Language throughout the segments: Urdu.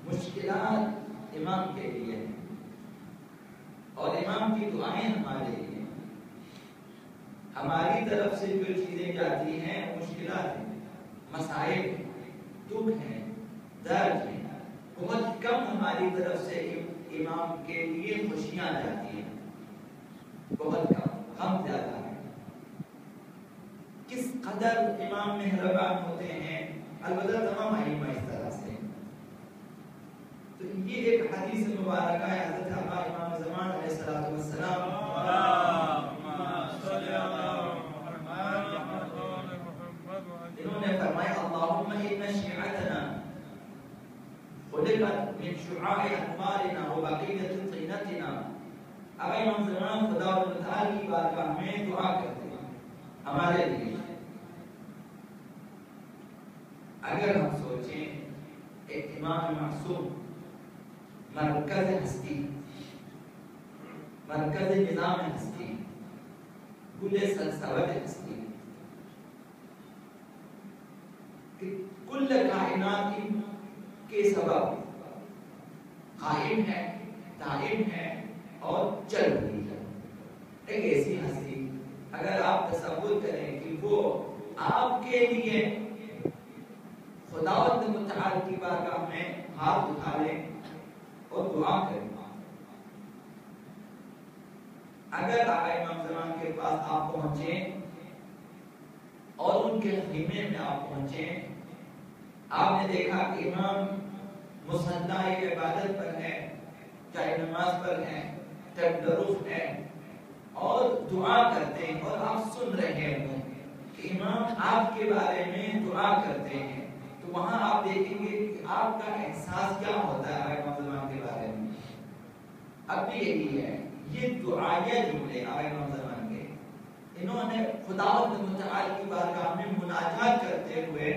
مشکلات امام کے لیے ہیں اور امام کی دعائیں ہمارے لیے ہیں. ہماری طرف سے جو چیزیں جاتی ہیں مشکلات ہیں، مسائل ہیں، دکھ ہیں، درد ہیں. بہت کم ہماری طرف سے امام کے لیے خوشیاں جاتی ہیں، بہت کم، غم زیادہ ہے. کس قدر امام مہربان ہوتے ہیں، البتہ تمام ائمہ اس طرح سے. تو یہ ایک حدیث مبارکہ ہے حضرت آقا امام زمان علیہ الصلوۃ والسلام انہوں نے فرمایا اللہم ان شیعتنا خلقت من شعاع انوارنا وبقیت طینتنا. آقا امام زمان خدا و تعالی کی بارگاہ میں دعا کرتے ہیں ہمارے لیے. اگر ہم سوچیں ایک امام معصوم، مرکز ہستی، مرکز نظام ہستی، کل سلسلہ ہستی، کل کائنات کے سبب قائم ہے، دائم ہے اور چل رہی ہے. ایک ایسی ہستی اگر آپ تصور کریں کہ وہ آپ کے لیے خداوند متعال کی بارگاہ میں ہاتھ اٹھا لیں اور دعا کریں. اگر آقا امام زمان کے پاس آپ پہنچیں اور ان کے خیمے میں آپ پہنچیں، آپ نے دیکھا کہ امام مصلی عبادت پر ہے، چاہے نماز پر ہے، تدرس ہے اور دعا کرتے ہیں اور آپ سن رہے ہیں کہ امام آپ کے بارے میں دعا کرتے ہیں، تو وہاں آپ دیکھیں گے کہ آپ کا احساس کیا ہوتا ہے امام زمان کے بارے میں. اب بھی یہی ہے، یہ دعائیہ جملے آقا امام زمان کے، انہوں نے خداوند متعال کی بارگاہ میں مناجات کرتے ہوئے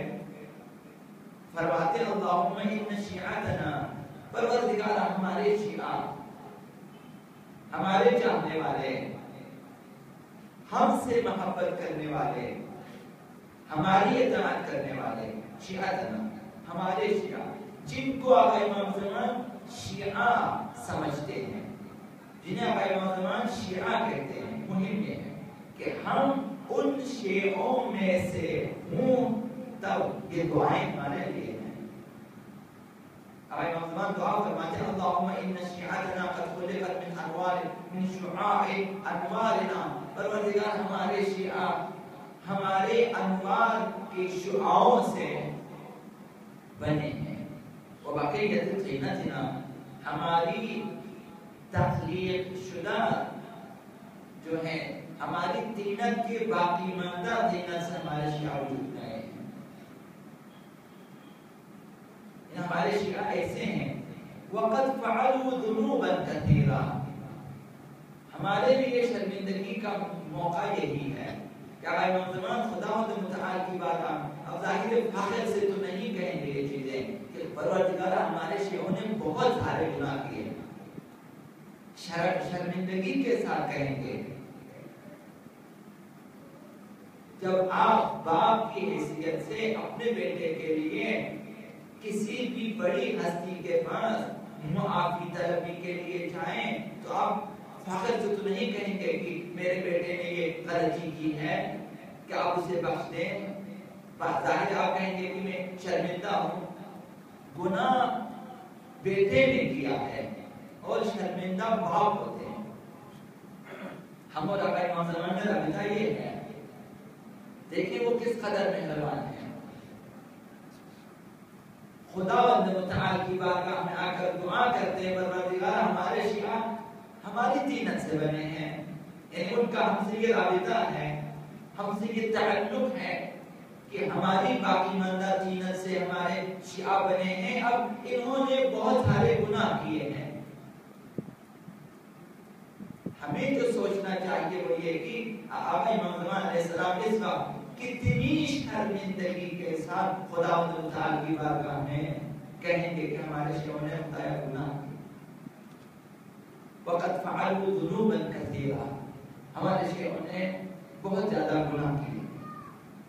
فرماتے اللہم ان شیعتنا، پروردگار ہمارے شیعہ، ہمارے چاہنے والے، ہم سے محبت کرنے والے، ہماری اطاعت کرنے والے، شیعتنا ہمارے شیعہ، جن کو آقا امام زمان شیعہ سمجھتے ہیں، جنہیں آقا امام زمان شیعہ کہتے ہیں، مہم یہ ہے کہ ہم ان شیعوں میں سے ہوں. تب یہ دعائیں ہمارے لیے ہیں. آقا امام زمان دعا فرماتے ہیں اللہم ان شیعتنا قد خلقت من انوار من شعاع انوارنا، پروردگار ہمارے شیعہ ہمارے انوار کے شعاعوں سے بنے ہیں. وبقیت طینتنا، ہماری تخلیق شدہ جو ہے ہماری طینت کے باقی ماندہ طینت سے ہمارے شیعہ وجود میں ہیں. ہمارے شیعہ ایسے ہیں وقد فعلوا ذنوبا کثیرا، ہمارے لیے شرمندگی کا موقع یہی ہے کہ امام زمان خداوند متعال کی بارگاہ، اب ظاہر فخر سے تو نہیں کہیں گے یہ چیزیں کہ پروردگار ہمارے شیعوں نے بہت سارے گناہ کیے، شرمندگی کے ساتھ کہیں گے. جب آپ باپ کی حیثیت سے اپنے بیٹے کے لیے کسی بھی بڑی ہستی کے پاس معافی طلبی کے لیے جائیں تو آپ فخر سے تو نہیں کہیں گے کہ میرے بیٹے نے یہ غلطی کی ہے کہ آپ اسے بخش دیں. ظاہر آپ کہیں گے کہ میں شرمندہ ہوں. گناہ بیٹے نے کیا ہے اور شرمندہ باپ ہوتے ہیں. ہم اور آقا امام زمان میں رابطہ یہ ہے. دیکھیں وہ کس قدر مہربان ہیں. خداوند متعال کی بارگاہ میں آ کر دعا کرتے ہیں پروردگار ہمارے شیعہ ہماری طینت سے بنے ہیں، یعنی ان کا ہم سے یہ رابطہ ہے، ہم سے یہ تعلق ہے کہ ہماری باقی ماندہ طینت سے ہمارے شیعہ بنے ہیں. اب انہوں نے بہت سارے گناہ کیے ہیں. ہمیں جو سوچنا چاہیے وہ یہ کہ آقا امام زمان علیہ السلام اس وقت کتنی شرمندگی کے ساتھ خداوند متعال کی بارگاہ میں کہیں گے کہ ہمارے شیعوں نے خدایا گناہ کیا. وقد فعلوا ذنوبا کثیرا، ہمارے شیعوں نے بہت زیادہ گناہ کیے.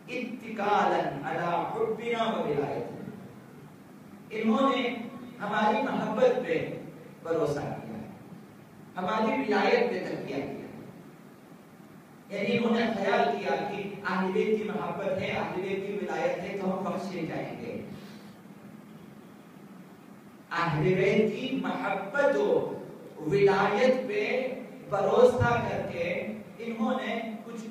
اتکالا علی حبنا و ولایتنا، انہوں نے ہماری محبت پہ بھروسہ کیا، ہماری ولایت پہ تکیہ کیا. یعنی انہوں نے خیال کیا کہ اہل بیت کی محبت ہے، اہل بیت کی ولایت ہے تو ہم بخشے جائیں گے. اہل بیت کی محبت و ولایت پہ بھروسہ کر کے انہوں نے کچھ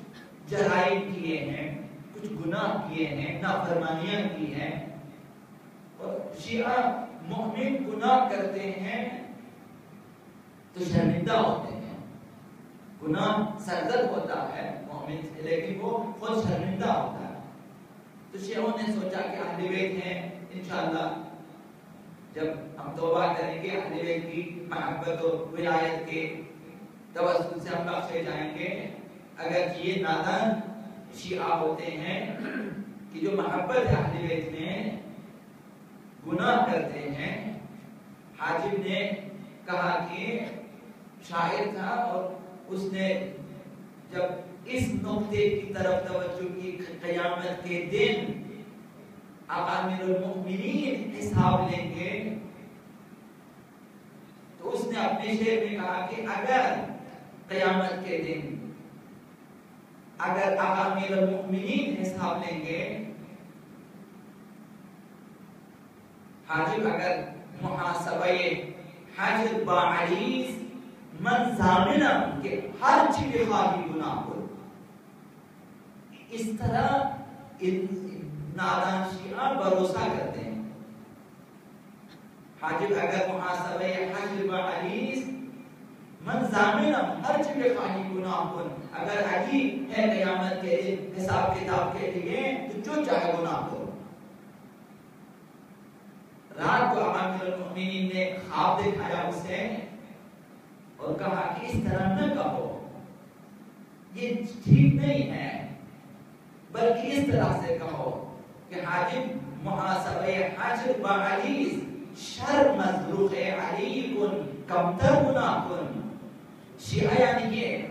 جرائم کیے ہیں، کچھ گناہ کیے ہیں، نافرمانیاں کی ہیں. اور شیعہ مومن گناہ کرتے ہیں تو شرمندہ ہوتے ہیں. گناہ سرزد ہوتا ہے مومن سے، لیکن وہ خود شرمندہ ہوتا ہے. تو شیعوں نے سوچا کہ اہل بیت ہیں، انشاءاللہ جب ہم توبہ کریں گے اہل بیت کی محبت و ولایت کے توسط سے ہم بخشے جائیں گے. اگر یہ نادان شیعہ ہوتے ہیں کہ جو محبت اہل بیت میں گناہ کرتے ہیں. حاجب نے کہا کہ شاعر تھا اور اس نے جب اس نقطے کی طرف توجہ کی قیامت کے دن آقا امیر المؤمنین حساب لیں گے، تو اس نے اپنے شعر میں کہا کہ اگر قیامت کے دن اگر آقا امیر المؤمنین حساب لیں گے، حاجب اگر محاسبہ حاجب باعلیز من ضامنم کہ ہر چیز خواہی گناہ ہو. اس طرح نادان شیعہ بھروسہ کرتے ہیں. حاجب اگر محاسبہ حاجب باعلیز من ضامنم ہر چیز خواہی گناہ ہو، اگر علی ہے قیامت کے دن حساب کتاب کے لیے تو جو چاہے گناہ ہو. رات کو امیر المؤمنین نے خواب دکھایا اسے اور کہا کہ اس طرح نہ کہو، یہ ٹھیک نہیں ہے، بلکہ اس طرح سے کہو کہ حاجب محاسبہ حاجب باعلیز شر مذروخ علی کن کمتر گناہ کن. شیعہ یعنی یہ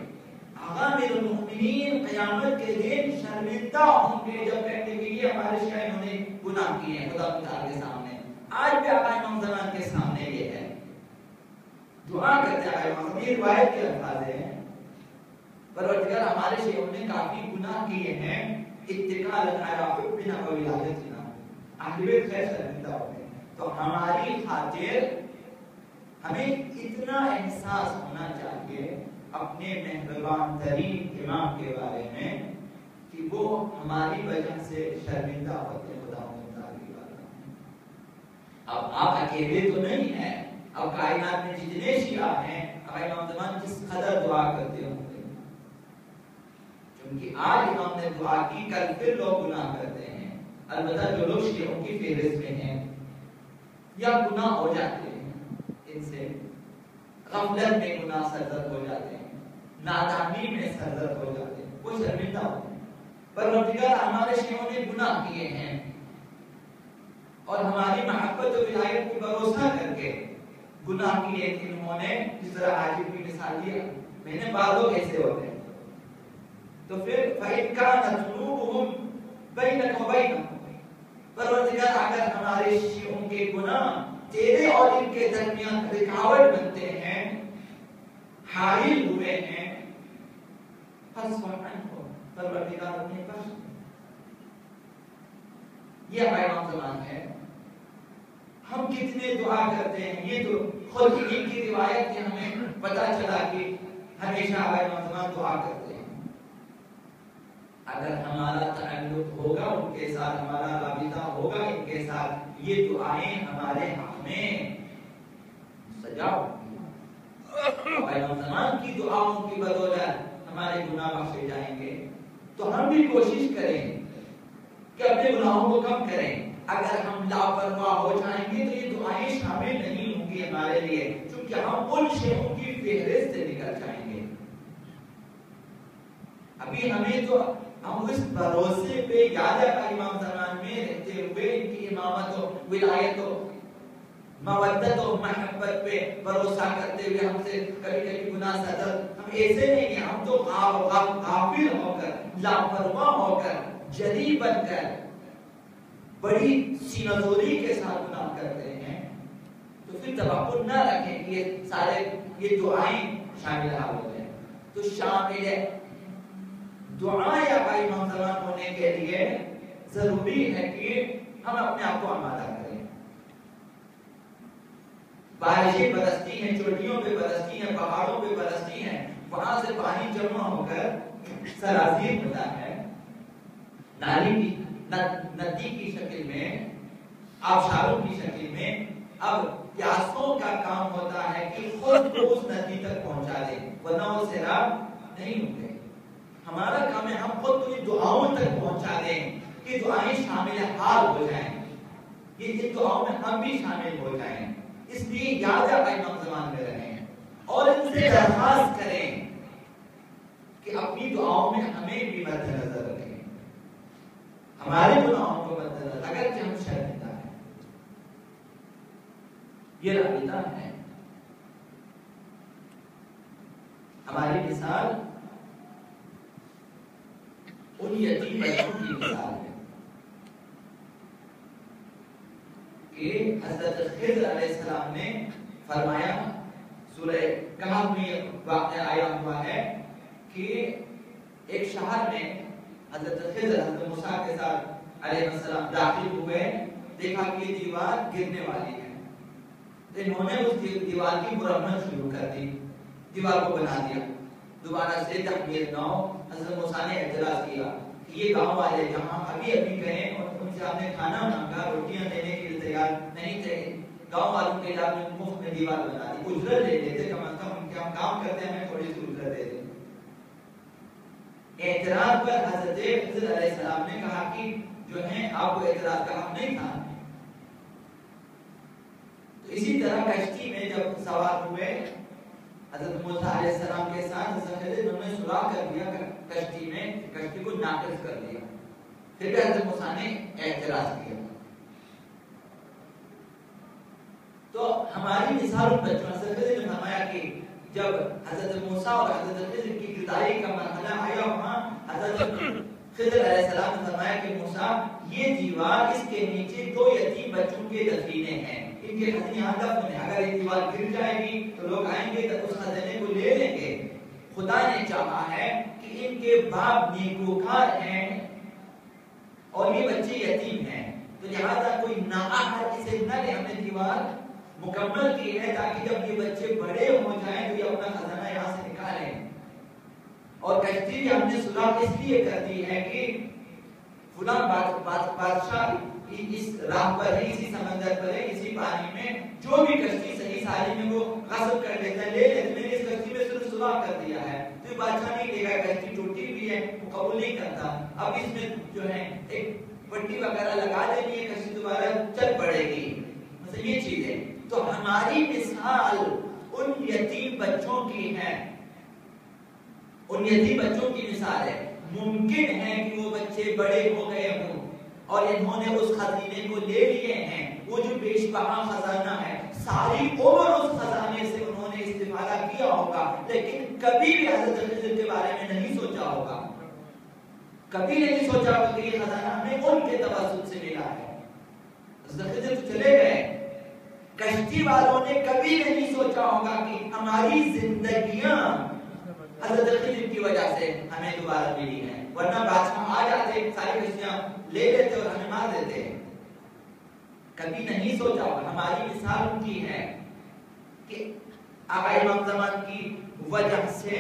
آقا امیر المؤمنین قیامت کے دن شرمندہ ہوں گے جب کہیں گے کہ یہ ہمارے شیعہ انہوں نے گناہ کیے ہیں خدا تعالی کے سامنے. آج بھی آقا امام زمان کے سامنے یہ ہے، دعا کرتے آقا امام. یہ روایت کے الفاظ ہیں، پروردگار ہمارے شیعوں نے کافی گناہ کیے ہیں اتکالا علی حبنا و ولایتنا. اہل بیت خیر شرمندہ ہوتے ہیں، تو ہماری خاطر ہمیں اتنا احساس ہونا چاہیے اپنے مہربان ترین امام کے بارے میں کہ وہ ہماری وجہ سے شرمندہ ہوتے ہیں. خدا اب آپ اکیلے تو نہیں ہیں، اب کائنات میں جتنے شیعہ ہیں امام زمان کس قدر دعا کرتے ہوں گے. چونکہ آج امام نے دعا کی، کل پھر لوگ گناہ کرتے ہیں. البتہ جو لوگ شیعوں کی فہرست میں ہیں یا گناہ ہو جاتے ہیں، ان سے غفلت میں گناہ سرزد ہو جاتے ہیں، نادانی میں سرزد ہو جاتے ہیں، وہ شرمندہ ہوتے ہیں. پروردگار ہمارے شیعوں نے گناہ کیے ہیں اور ہماری محبت و ولایت کی بھروسہ کر کے گناہ کیے کہ انہوں نے جس طرح حاجب کی مثال دی. میں نے بعضوں ایسے ہوتے ہیں تو پھر فَإِنْ كَانَتْ ذُنُوبُهُمْ بَيْنَكَ وَبَيْنَهُمْ. پروردگار اگر ہمارے شیعوں کے گناہ تیرے اور ان کے درمیان رکاوٹ بنتے ہیں، حائل ہوئے ہیں، فَاصْفَحْ عَنْهُمْ، پروردگار انہیں بخش دے. یہ پیغام زمان ہے. ہم کتنے دعا کرتے ہیں، یہ تو خود ان کی روایت سے ہمیں پتہ چلا کہ ہمیشہ پیغام زمان دعا کرتے ہیں. اگر ہمارا تعلق ہوگا ان کے ساتھ، ہمارا رابطہ ہوگا ان کے ساتھ، یہ دعائیں ہمارے حق میں سجاؤ. پیغام زمان کی دعاؤں کی بدولت ہمارے گناہ بخشے جائیں گے. تو ہم بھی کوشش کریں کہ اپنے گناہوں کو کم کریں. اگر ہم لاپرواہ ہو جائیں گے تو یہ دعائیں شامل نہیں ہوں گی ہمارے لیے، کیونکہ ہم ان شیعوں کی فہرست سے نکل جائیں گے. ابھی ہمیں تو ہم اس بھروسے پہ یاد ہے امام زمان میں رہتے ہوئے ان کی امامت و ولایت و مودت و محبت پہ بھروسہ کرتے ہوئے ہم سے کبھی کبھی گناہ صدر. ہم ایسے نہیں ہیں، ہم تو غافل ہو کر، لاپرواہ ہو کر، جری بن کر بڑی سینہ زوری کے ساتھ گناہ کرتے ہیں. توقع نہ رکھیں کہ یہ سارے یہ دعائیں شامل حال ہو جائیں. تو شامل دعا یا بھائی منظمان ہونے کے لیے ضروری ہے کہ ہم اپنے آپ کو آمادہ کریں. بارشیں برستی ہیں, چوٹیوں پہ برستی ہیں, پہاڑوں پہ برستی ہیں, وہاں سے پانی جمع ہو کر سرازیر ہوتا ہے, نالی کی ندی کی شکل میں, آبشاروں کی شکل میں. اب پیاسوں کا کام ہوتا ہے کہ خود کو اس ندی تک پہنچا دے, ورنہ وہ سیلاب نہیں ہوتے. ہمارا کام ہے ہم خود کو دعاؤں تک پہنچا دیں کہ دعائیں شامل حال ہو جائیں, یہ دعاؤں میں ہم بھی شامل ہو جائیں. اس لیے یاد امام زمان میں رہیں اور ان سے درخواست کریں کہ اپنی دعاؤں میں ہمیں بھی مد نظر رکھیں, ہمارے گناہوں کو مد نظر, اگر کہ ہم شرمندہ ہیں. یہ رابطہ ہے. ہماری مثال ان یتیم بچوں کی مثال ہے کہ حضرت خضر علیہ السلام نے فرمایا, سورہ کہف میں واقعہ آیا ہوا ہے کہ ایک شہر میں حضرت خضر حضرت موسیٰ کے ساتھ علیہ السلام داخل ہوئے, دیکھا کہ یہ دیوار گرنے والی ہے. انہوں نے اس دیوار کی مرمت شروع کر دی, دیوار کو بنا دیا. دوبارہ سے تکمیل نو حضرت موسیٰ نے اعتراض کیا کہ یہ گاؤں والے جہاں ابھی گئے اور ان سے آپ نے کھانا مانگا, روٹیاں دینے کے لیے تیار نہیں تھے, گاؤں والوں کے علاقے میں مفت میں دیوار بنا دی, اجرت لے لیتے, کم از کم ان کے ہم کام کرتے ہیں, ہمیں تھوڑی سی اجرت دے دیں. اعتراض پر حضرت خضر علیہ السلام نے کہا کہ جو ہے آپ کو اعتراض کا حق نہیں تھا. تو اسی طرح کشتی میں جب سوار ہوئے حضرت موسیٰ علیہ السلام کے ساتھ, حضرت خضر انہوں نے سوراخ کر دیا کشتی میں, کشتی کو ناقص کر دیا. پھر بھی حضرت موسیٰ نے اعتراض کیا. تو ہماری مثال ان بچوں, حضرت خضر نے فرمایا کہ جب حضرت موسیٰ اور حضرت خضر کی جدائی کا مرحلہ آیا, وہاں حضرت خضر علیہ السلام نے فرمایا کہ موسیٰ یہ دیوار, اس کے نیچے 2 یتیم بچوں کے دفینے ہیں, ان کے خزانے یہاں دفن ہیں, اگر یہ دیوار گر جائے گی تو لوگ آئیں گے تو اس خزانے کو لے لیں گے. خدا نے چاہا ہے کہ ان کے باپ نیکوکار ہیں اور یہ بچے یتیم ہیں, تو لہذا کوئی نااہل اسے نہ لے. ہم نے دیوار مکمل کی ہے تاکہ جب یہ بچے بڑے ہو جائیں تو یہ اپنا خزانہ یہاں سے نکالیں. اور کشتی بھی ہم نے سوراخ اس لیے کر دی ہے کہ فلاں بادشاہ اس راہ پر ہے, اسی سمندر پر ہے, اسی پانی میں جو بھی کشتی صحیح سالی میں وہ غصب کر لیتا ہے, لے لیتے. میں نے اس کشتی میں صرف سوراخ کر دیا ہے, تو یہ بادشاہ نہیں لے گا, کشتی ٹوٹی ہوئی ہے, وہ قبول نہیں کرتا. اب اس میں جو ہے ایک پٹی وغیرہ لگا دینی ہے, کشتی دوبارہ چل پڑے گی. مثلا یہ چیز ہے. تو ہماری مثال ان یتیم بچوں کی ہے, ان یتیم بچوں کی مثال ہے. ممکن ہے کہ وہ بچے بڑے ہو گئے ہوں اور انہوں نے اس خزانے کو لے لیے ہیں, وہ جو بیش بہا خزانہ ہے, ساری عمر اس خزانے سے انہوں نے استفادہ کیا ہوگا, لیکن کبھی بھی حضرت خضر کے بارے میں نہیں سوچا ہوگا, کبھی نہیں سوچا ہوگا کہ یہ خزانہ ہمیں ان کے توسط سے ملا ہے. حضرت خضر تو چلے گئے, کشتی والوں نے کبھی نہیں سوچا ہوگا کہ ہماری زندگیاں حضرت خضر کی وجہ سے ہمیں دوبارہ ملی ہیں, ورنہ بادشاہ آ جاتے, ساری کشتیاں لے لیتے اور ہمیں مار دیتے. کبھی نہیں سوچا ہوگا. ہماری مثال ان کی ہے کہ آقا امام زمان کی وجہ سے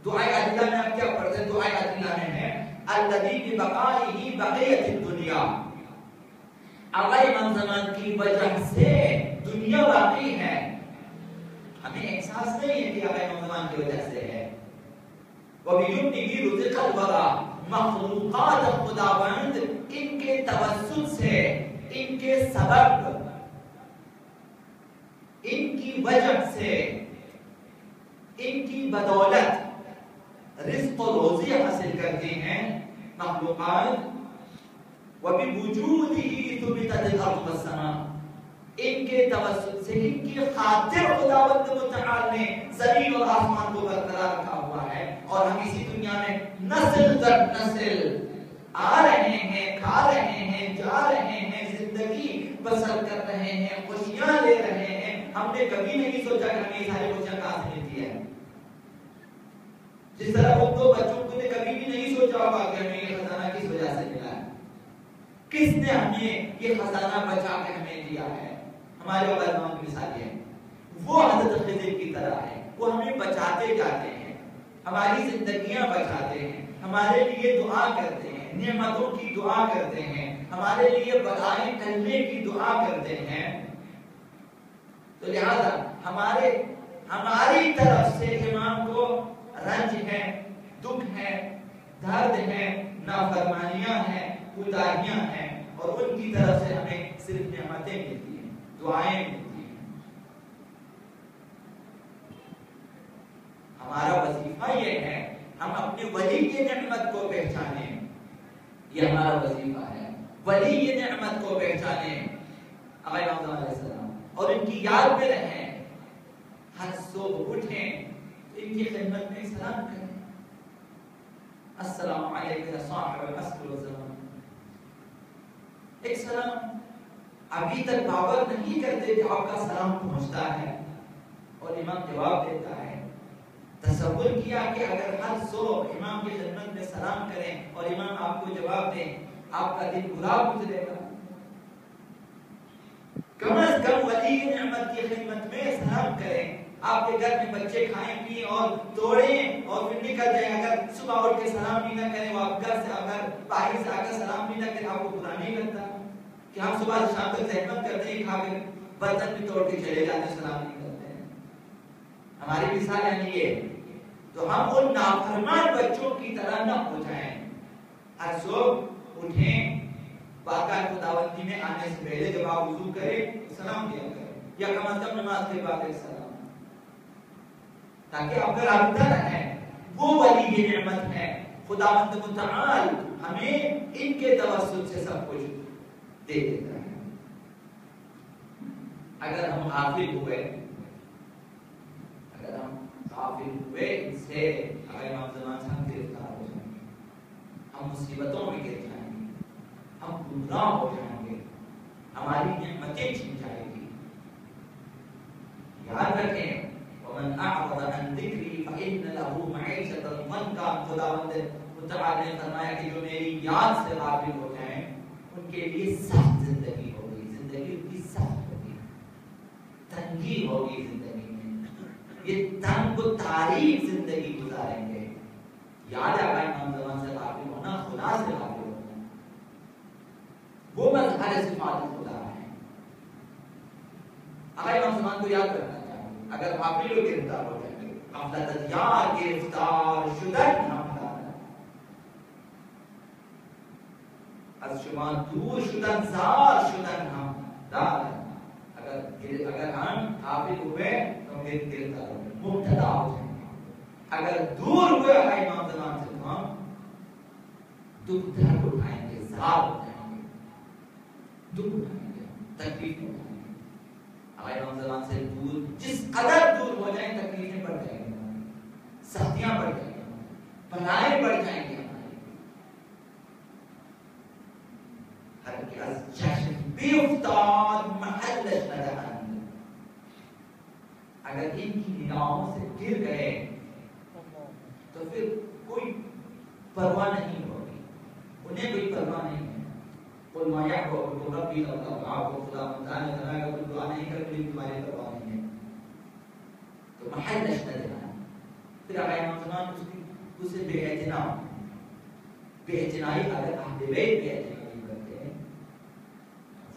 دعائے عدلہ میں آپ کیا پڑھتے ہیں؟ دعائے عدلہ میں ہے الذی ببقائہ بقیت الدنیا. آقا امام زمان کی وجہ سے دنیا باقی ہے. ہمیں احساس نہیں ہے کہ آقا امام زمان کی وجہ سے ہے. وَبِيُمْنِهِ رُزِقَ الْوَرَى, مخلوقات خداوند ان کے توسط سے, ان کے سبب, ان کی وجہ سے, ان کی بدولت رزق و روزی حاصل کرتے ہیں مخلوقات. وَبِوُجُودِهِ ثُبِتَتِ الْأَرْضُ وَالسَّمَاءُ, ان کے توسط سے, ان کی خاطر خداوند متعال نے زمین اور آسمان کو برقرار رکھا ہوا ہے. اور ہم اسی دنیا میں نسل در نسل آ رہے ہیں, کھا رہے ہیں, جا رہے ہیں, زندگی بسر کر رہے ہیں, خوشیاں لے رہے ہم نے کبھی نہیں سوچا کہ ہمیں یہ ساری خوشیاں کہاں سے ملتی ہے. جس طرح ان دو بچوں کو نے کبھی بھی نہیں سوچا ہوگا کہ ہمیں یہ خزانہ کس وجہ سے ملا ہے, کس نے ہمیں یہ خزانہ بچا کے ہمیں دیا ہے. ہمارے علماء کی مثال ہے, وہ حضرت خضر کی طرح ہے, وہ ہمیں بچاتے جاتے ہیں, ہماری زندگیاں بچاتے ہیں, ہمارے لیے دعا کرتے ہیں, نعمتوں کی دعا کرتے ہیں, ہمارے لیے بلائیں ٹلنے کی دعا کرتے ہیں. تو لہذا ہماری طرف سے امام کو رنج ہے, دکھ ہے, درد ہے, نافرمانیاں ہیں, کوتاہیاں ہیں, اور ان کی طرف سے ہمیں صرف نعمتیں ملتی ہیں, دعائیں ملتی ہیں. ہمارا وظیفہ یہ ہے ہم اپنے ولی کی نعمت کو پہچانیں, یہ ہمارا وظیفہ ہے. ولی کی نعمت کو پہچانیں آقا امام علیہ السلام, اور ان کی یاد میں رہیں. ہر صبح اٹھیں ان کی خدمت میں سلام کریں, السلام علیکم یا صاحب العصر والزمان. ایک سلام ابھی تک باور نہیں کرتے کہ آپ کا سلام پہنچتا ہے اور امام جواب دیتا ہے. تصور کیا کہ اگر ہر صبح امام کی خدمت میں سلام کریں اور امام آپ کو جواب دیں, آپ کا دن برا گزرے گا. کم از کم ولی نعمت کی خدمت میں سلام کریں. آپ کے گھر میں بچے کھائیں پییں اور توڑیں اور پھر نکل جائیں, اگر صبح اٹھ کے سلام بھی نہ کریں, وہ آپ گھر سے اگر باہر سے آ کر سلام بھی نہ کریں, آپ کو برا نہیں لگتا کہ ہم صبح سے شام تک زحمت کرتے ہیں, کھا کے برتن بھی توڑ کے چلے جاتے ہیں, سلام نہیں کرتے ہیں. ہماری مثال یعنی یہ, تو ہم ان نافرمان بچوں کی طرح نہ ہو جائیں. ہر صبح اٹھیں, باقاعدہ خداوندی میں آنے سے پہلے جب آپ وضو کریں سلام دیا کریں, یا کم از کم نماز کے بعد ایک سلام, تاکہ آپ کا رابطہ رہے. وہ ولی کی نعمت ہے. خداوند متعال ہمیں ان کے توسط سے سب کچھ دے دیتا ہے. اگر ہم غافل ہوئے ان سے, اگر امام زمان سے ہم گرفتار ہو جائیں گے, ہم مصیبتوں میں گر جائیں گے, ہم گمراہ ہو جائیں گے, ہماری نعمتیں چھن جائیں گی. یاد رکھیں, ومن اعرض عن ذکری فإن له معیشۃ ضنکا. خداوند متعال نے فرمایا کہ جو میری یاد سے غافل ہو جائیں ان کے لیے سخت زندگی ہوگی, زندگی ان کی سخت ہوگی, تنگی ہوگی زندگی میں, یہ تنگ و تاریک زندگی گزاریں گے. یاد آئے امام زمان سے غافل ہونا, خدا سے غافل ہونا, وہ مظہر صفات خدا ہے. اگر امام زمان کو یاد کرنا چاہیں, اگر غافل ہو گرفتار ہو جائیں گے, غفلت یار گرفتار شدن ہم از شما دور شدن زار شدن ہم دار. اگر ہم غافل ہوئے تو گرفتار ہوئے, مبتلا ہو جائیں گے. اگر دور ہوئے ہے امام زمان سے تو ہم دکھ درد اٹھائیں گے, زار اٹھائیں گے, دکھ اٹھائیں گے, تکلیف اٹھائیں گے. اگر امام زمان سے دور جس قدر دور ہو جائیں تکلیفیں بڑھ جائیں گی, سختیاں بڑھ جائیں گی, بلائیں بڑھ جائیں گی. از چشم بیفتاد محلش ندهند. اگر ان کی نگاہوں سے گر گئے تو پھر کوئی پرواہ نہیں ہوگی, انہیں کوئی پرواہ نہیں ہے. قل ما يعبأ بكم ربي لولا دعاؤكم. خدا متعال نے فرمایا کہ تم دعا نہیں کرو لیکن تمہاری پرواہ نہیں ہے. تو محلش ندهند. پھر اگر امام زمان اسے بے اعتنائی اگر اہل بیت بے اعتنائی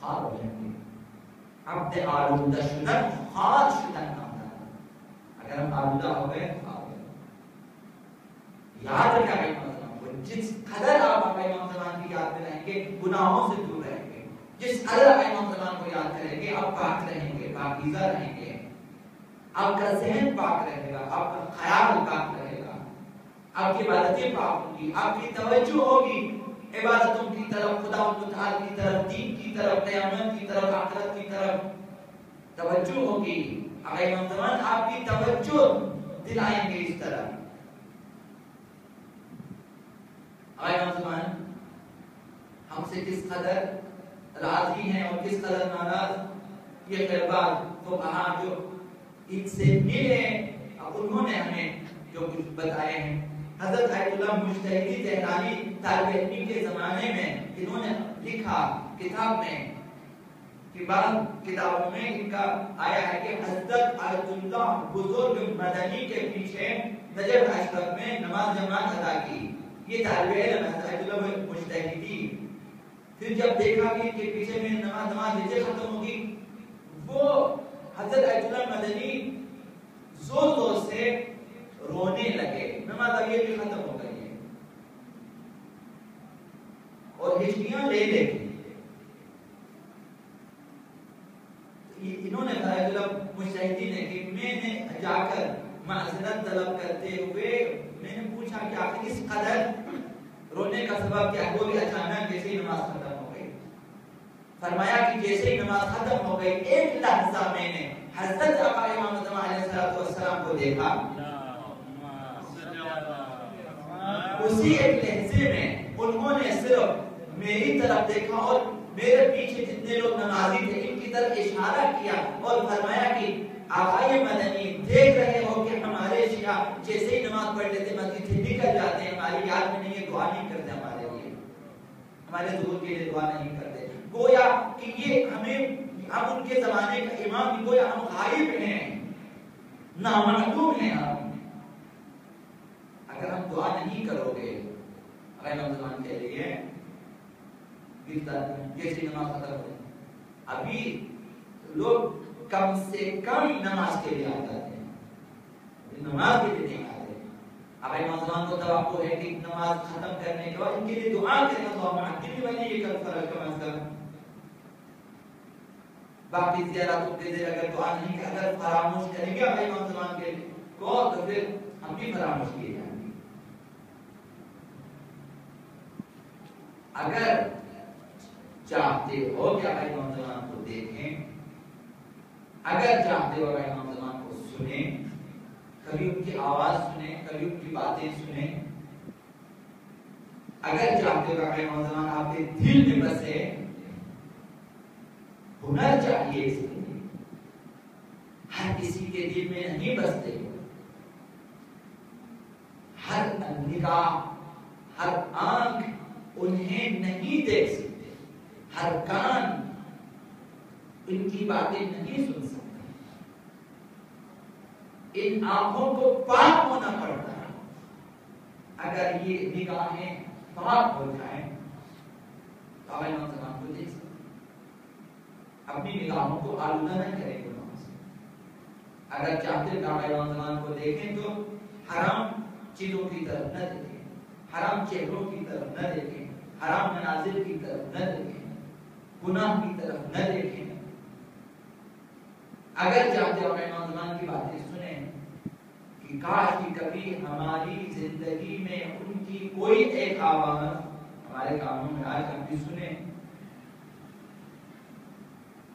خار ہو جائیں گے. عبد آلودہ شدن خار شدن آمدہ. اگر ہم آلودہ ہو گئے خار ہو گئے. یاد رکھا ہے امام زمان کو, جس قدر آپ امام زمان کی یاد میں رہیں گے گناہوں سے دور رہیں گے, جس قدر آپ امام زمان کو یاد کریں گے آپ پاک رہیں گے, پاکیزہ رہیں گے, آپ کا ذہن پاک رہے گا, آپ کا خیال پاک رہے گا, آپ کی عبادتیں پاک ہوں گی, آپ کی توجہ ہوگی عبادتوں کی طرف, خدا متعال کی طرف, دین کی طرف, قیامت کی طرف, آخرت کی طرف توجہ ہوگی. اگر امام زمان آپ کی توجہ دلائیں گے اس طرح. اگر امام زمان ہم سے کس قدر راضی ہیں اور کس قدر ناراض, یہ خیرباز فقہا جو ان سے ملے انہوں نے ہمیں جو کچھ بتائے ہیں. حضرت آیت اللہ مجتہدی تہرانی طالب علمی کے زمانے میں انہوں نے لکھا کتاب میں کہ بعض کتابوں میں ان کا آیا ہے کہ حضرت آیت اللہ بزرگ مدنی کے پیچھے نجف اشرف میں نماز جماعت ادا کی. یہ طالب علم حضرت آیت اللہ مجتہدی پھر جب دیکھا کہ ان کے پیچھے میں نماز جیسے ختم ہوگی وہ حضرت آیت اللہ مدنی زور زور سے رونے لگے. نماز اب یہ بھی ختم ہو گئی ہے اور ہجڑیاں لے لے انہوں نے مجتہدی نے کہ میں نے جا کر معذرت طلب کرتے ہوئے میں نے پوچھا کہ آخر اس قدر رونے کا سبب کیا ہے. وہ بھی اچانک جیسے ہی نماز ختم ہو گئی. فرمایا کہ جیسے ہی نماز ختم ہو گئی ایک لحظہ میں نے حضرت آقا امام زمان علیہ السلام کو دیکھا. اسی ایک لحظے میں انہوں نے صرف میری طرف دیکھا اور میرے پیچھے جتنے لوگ نمازی تھے ان کی طرف اشارہ کیا اور فرمایا کہ آقائے مدنی دیکھ رہے ہو کہ ہمارے شیعہ جیسے ہی نماز پڑھ لیتے مسجد سے نکل جاتے ہیں, ہماری یاد میں نہیں ہے, دعا نہیں کرتے ہمارے لیے, ہمارے ظہور کے لیے دعا نہیں کرتے. گویا کہ یہ ہم ان کے زمانے کا امام بھی گویا ہم غائب ہیں, نامعلوم ہیں ہم. اگر ہم دعا نہیں کرو گے غیر زمان کے لیے جیسے نماز ختم ہو ابھی لوگ کم سے کم نماز کے لیے آتے ہیں, نماز کے لیے نہیں آتے. اب امام زمان کو توقع ہے کہ نماز ختم کرنے کے بعد ان کے لیے دعا کریں تو معدنی بنے یہ کل فرض کم از کم. باقی زیارتوں کے ذریعے اگر دعا نہیں کہ اگر فراموش کریں گے امام زمان کے کو تو پھر ہم بھی فراموش کیے جائیں گے. اگر چاہتے ہو کہ امام زمان کو دیکھیں, اگر چاہتے ہو کہ امام زمان کو سنیں, کبھی ان کی آواز سنیں, کبھی ان کی باتیں سنیں, اگر چاہتے ہو کہ امام زمان آپ کے دل میں بسے, ہنر چاہیے اس کے لیے. ہر کسی کے دل میں نہیں بستے, ہر نگاہ ہر آنکھ انہیں نہیں دیکھ سکتے, ہر کان ان کی باتیں نہیں سن سکتے. ان آنکھوں کو پاک ہونا پڑتا ہے. اگر یہ نگاہیں پاک ہو جائیں تو آپ امام زمان کو دیکھ سکتے. اپنی نگاہوں کو آلودہ نہ کریں گناہوں سے. اگر چاہتے کہ آپ امام زمان کو دیکھیں تو حرام چیزوں کی طرف نہ دیکھیں, حرام چہروں کی طرف نہ دیکھیں, حرام مناظر کی طرف نہ دیکھیں, گناہ کی طرف نہ دیکھیں. اگر چاہتے ہو امام زمان کی باتیں سنیں کہ کاش کہ کبھی ہماری زندگی میں ان کی کوئی ایک آواز ہمارے کانوں میں آج ہم بھی سنیں,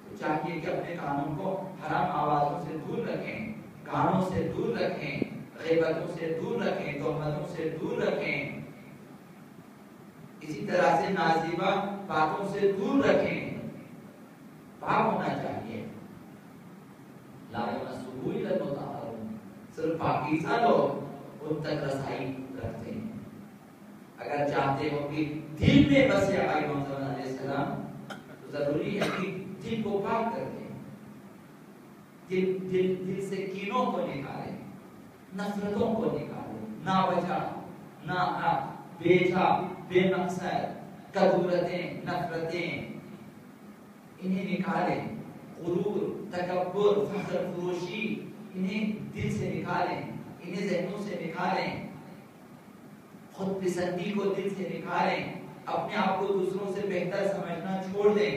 تو چاہیے کہ اپنے کانوں کو حرام آوازوں سے دور رکھیں, گانوں سے دور رکھیں, غیبتوں سے دور رکھیں, تہمتوں سے دور رکھیں, اسی طرح سے نازیبا باتوں سے دور رکھیں. پاک ہونا چاہیے. لا یمسہ الا المطہرون, صرف پاکیزہ لوگ ان تک رسائی رکھتے ہیں. اگر چاہتے ہو کہ دل میں بسے امام زمان علیہ السلام تو ضروری ہے کہ دل کو پاک کر دیں. دل سے کینوں کو نکالیں, نفرتوں کو نکالیں, نا وجہ نا حق, بے جا بے مقصد کدورتیں نفرتیں انہیں نکالیں. غرور, تکبر, فخر فروشی انہیں دل سے نکالیں, انہیں ذہنوں سے نکالیں. خود پسندی کو دل سے نکالیں. اپنے آپ کو دوسروں سے بہتر سمجھنا چھوڑ دیں,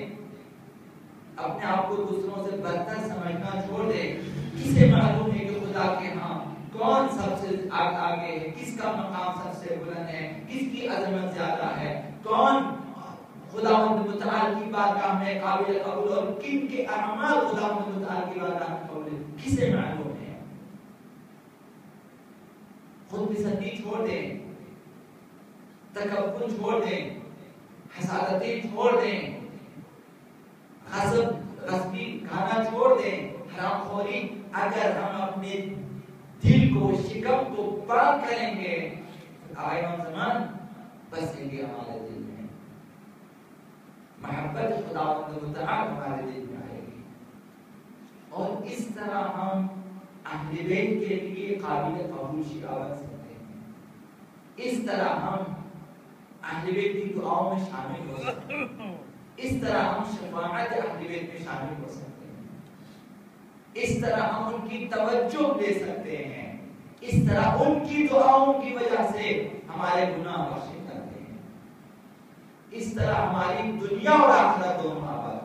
اپنے آپ کو دوسروں سے بدتر سمجھنا چھوڑ دیں. کسے معلوم ہے کہ خدا کے ہاں کون سب سے آگے ہے, کس کا مقام سب سے بلند ہے, کس کی عظمت زیادہ ہے, کون خداوند متعال کی بارگاہ میں قابل قبول اور کن کے اعمال خداوند متعال کی بارگاہ میں قبول ہے, کسے معلوم ہے. خود پسندی چھوڑ دیں, تکبر چھوڑ دیں, حسادتیں چھوڑ دیں, غصبی کھانا چھوڑ دیں، حرام خوری، اگر ہم اپنے دل کو شکم کو پاک کریں گے آئے ہم زمان بسیں گے ہمارے دل میں، محبت خداوند متعال ہمارے دل میں آئے گی، اور اس طرح ہم اہل بیت کے لیے قابل قبول شیعہ بن سکتے ہیں۔ اس طرح ہم اہل بیت کی دعاؤں میں شامل ہو سکتے ہیں، اس طرح ہم شفاعت اہل بیت میں شامل ہو سکتے ہیں، اس طرح ہم ان کی توجہ دے سکتے ہیں، اس طرح ان کی دعاؤں کی وجہ سے ہمارے گناہ بخشے جاتے ہیں، اس طرح ہماری دنیا اور آخرت دونوں آباد